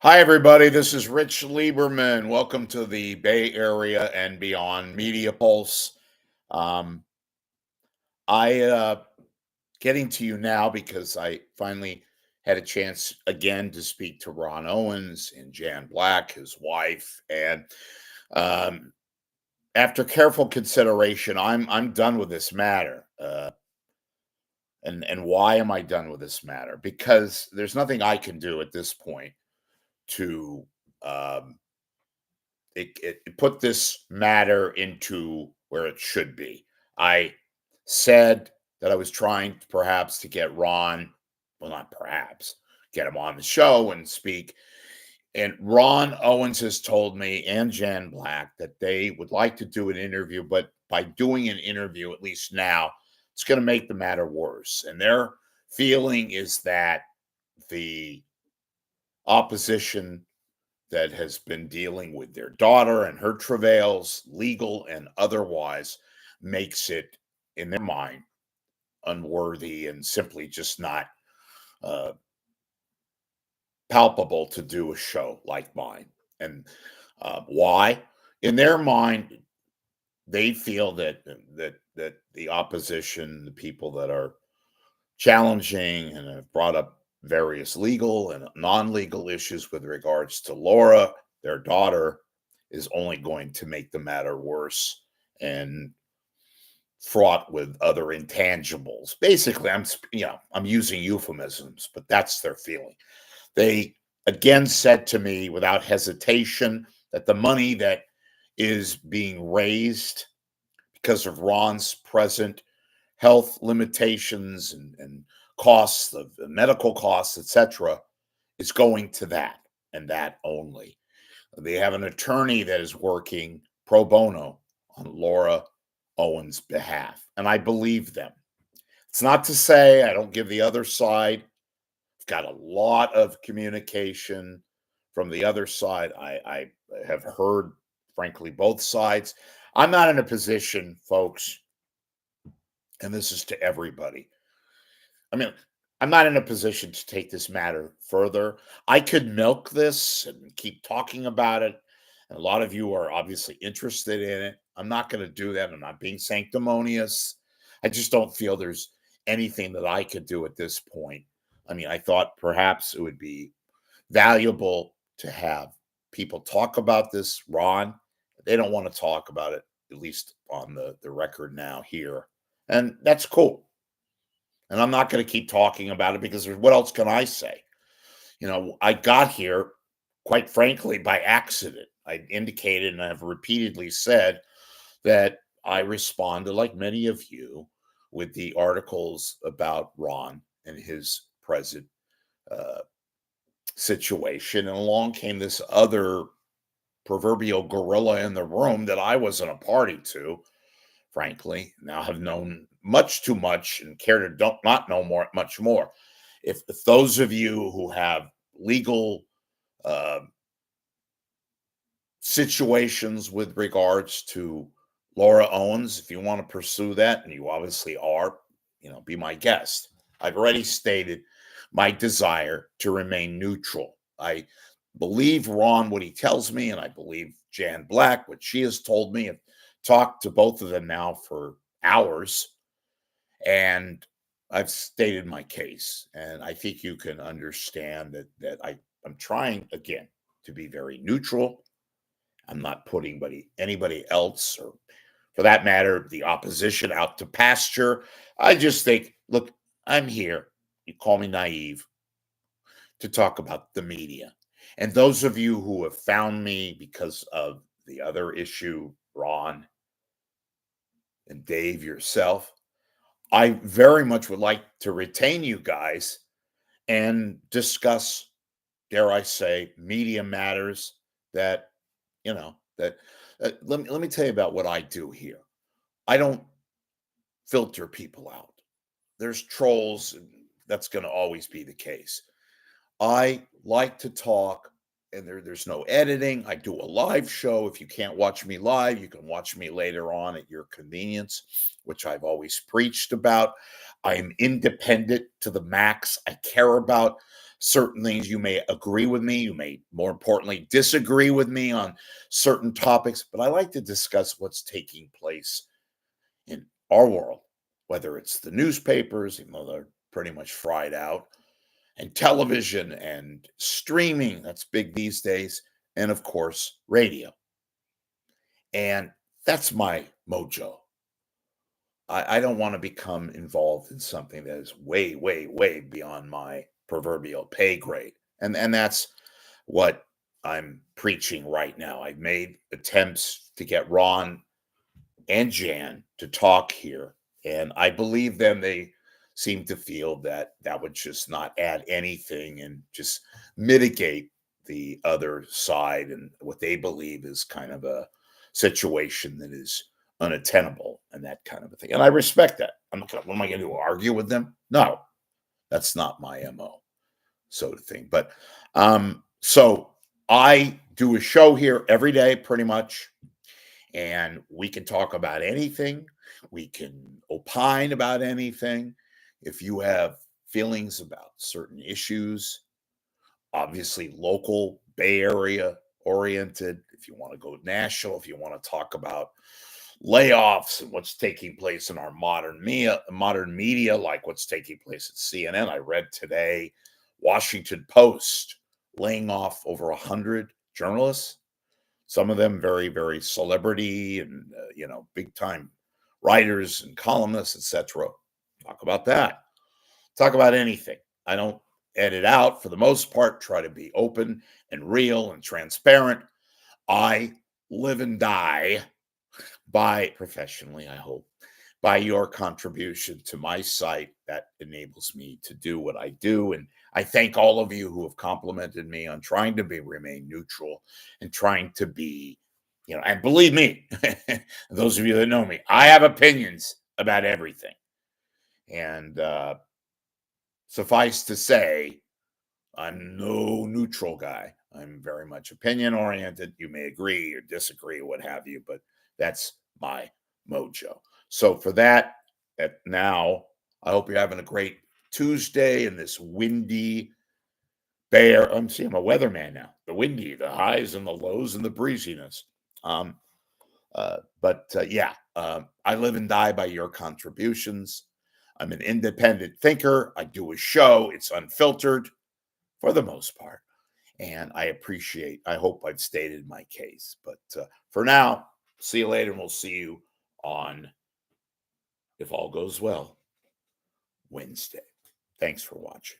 Hi, everybody. This is Rich Lieberman. Welcome to the Bay Area and Beyond Media Pulse. Um, I getting to you now because I finally had a chance again to speak to Ronn Owens and Jan Black, his wife, and um, after careful consideration, I'm done with this matter. And why am I done with this matter? Because there's nothing I can do at this point to um, it put this matter into where it should be. I said that I was trying perhaps to get Ron, well, not perhaps, get him on the show and speak. And Ron Owens has told me and Jan Black that they would like to do an interview, but by doing an interview, at least now, it's going to make the matter worse. And their feeling is that the opposition that has been dealing with their daughter and her travails, legal and otherwise, makes it, in their mind, unworthy and simply just not uh, palpable to do a show like mine. And why? In their mind, they feel that the opposition, the people that are challenging and have brought up various legal and non-legal issues with regards to Laura, their daughter, is only going to make the matter worse and fraught with other intangibles. Basically, I'm using euphemisms, but that's their feeling. They again said to me without hesitation that the money that is being raised because of Ron's present health limitations and costs of medical costs, etc., is going to that and that only. They have an attorney that is working pro bono on Laura Owens' behalf, and I believe them. It's not to say I don't give the other side. I've got a lot of communication from the other side. I have heard, frankly, both sides. I'm not in a position, folks, and this is to everybody. I mean, I'm not in a position to take this matter further. I could milk this and keep talking about it. And a lot of you are obviously interested in it. I'm not going to do that. I'm not being sanctimonious. I just don't feel there's anything that I could do at this point. I mean, I thought perhaps it would be valuable to have people talk about this. Ron, they don't want to talk about it, at least on the record now here. And that's cool. And I'm not going to keep talking about it because what else can I say? I got here, quite frankly, by accident. I indicated and I've repeatedly said that I responded, like many of you, with the articles about Ron and his present uh, situation. And along came this other proverbial gorilla in the room that I wasn't a party to, frankly. Now have known much too much and care to don't not know much more. If those of you who have legal uh, situations with regards to Laura Owens, if you want to pursue that, and you obviously are, be my guest. I've already stated my desire to remain neutral. I believe Ron what he tells me, and I believe Jan Black what she has told me. I've talked to both of them now for hours, and I've stated my case. And I think you can understand I'm trying again to be very neutral. I'm not putting anybody else, or for that matter, the opposition out to pasture. I just think, look, I'm here. You call me naive to talk about the media. And those of you who have found me because of the other issue, Ron and Dave, yourself, I very much would like to retain you guys and discuss, dare I say, media matters that, that let me tell you about what I do here. I don't filter people out. There's trolls, and that's going to always be the case. I like to talk, and there's no editing. I do a live show. If you can't watch me live, you can watch me later on at your convenience, which I've always preached about. I am independent to the max. I care about certain things. You may agree with me. You may, more importantly, disagree with me on certain topics, but I like to discuss what's taking place in our world, whether it's the newspapers, even though they're pretty much fried out, and television and streaming, that's big these days, and of course, radio. And that's my mojo. I don't want to become involved in something that is way, way, way beyond my proverbial pay grade. And that's what I'm preaching right now. I've made attempts to get Ron and Jan to talk here, and I believe them. They seem to feel that that would just not add anything and just mitigate the other side and what they believe is kind of a situation that is unattainable and that kind of a thing. And I respect that. I'm not gonna, what am I going to do? Argue with them? No, that's not my MO, so to think. But so I do a show here every day, pretty much, and we can talk about anything. We can opine about anything. If you have feelings about certain issues, obviously local Bay Area oriented, if you want to go national, if you want to talk about layoffs and what's taking place in our modern media, like what's taking place at CNN. I read today, Washington Post laying off over 100 journalists, some of them very, very celebrity and big time writers and columnists, etc. Talk about that. Talk about anything. I don't edit out for the most part. Try to be open and real and transparent. I live and die by, professionally, I hope, by your contribution to my site that enables me to do what I do. And I thank all of you who have complimented me on trying to remain neutral and trying to be, and believe me, those of you that know me, I have opinions about everything. And suffice to say, I'm no neutral guy. I'm very much opinion oriented. You may agree or disagree, what have you, but that's my mojo. So for that, now, I hope you're having a great Tuesday in this windy I'm a weatherman now. The windy, the highs and the lows and the breeziness. I live and die by your contributions. I'm an independent thinker. I do a show. It's unfiltered for the most part. And I hope I've stated my case. But for now, see you later, and we'll see you on, if all goes well, Wednesday. Thanks for watching.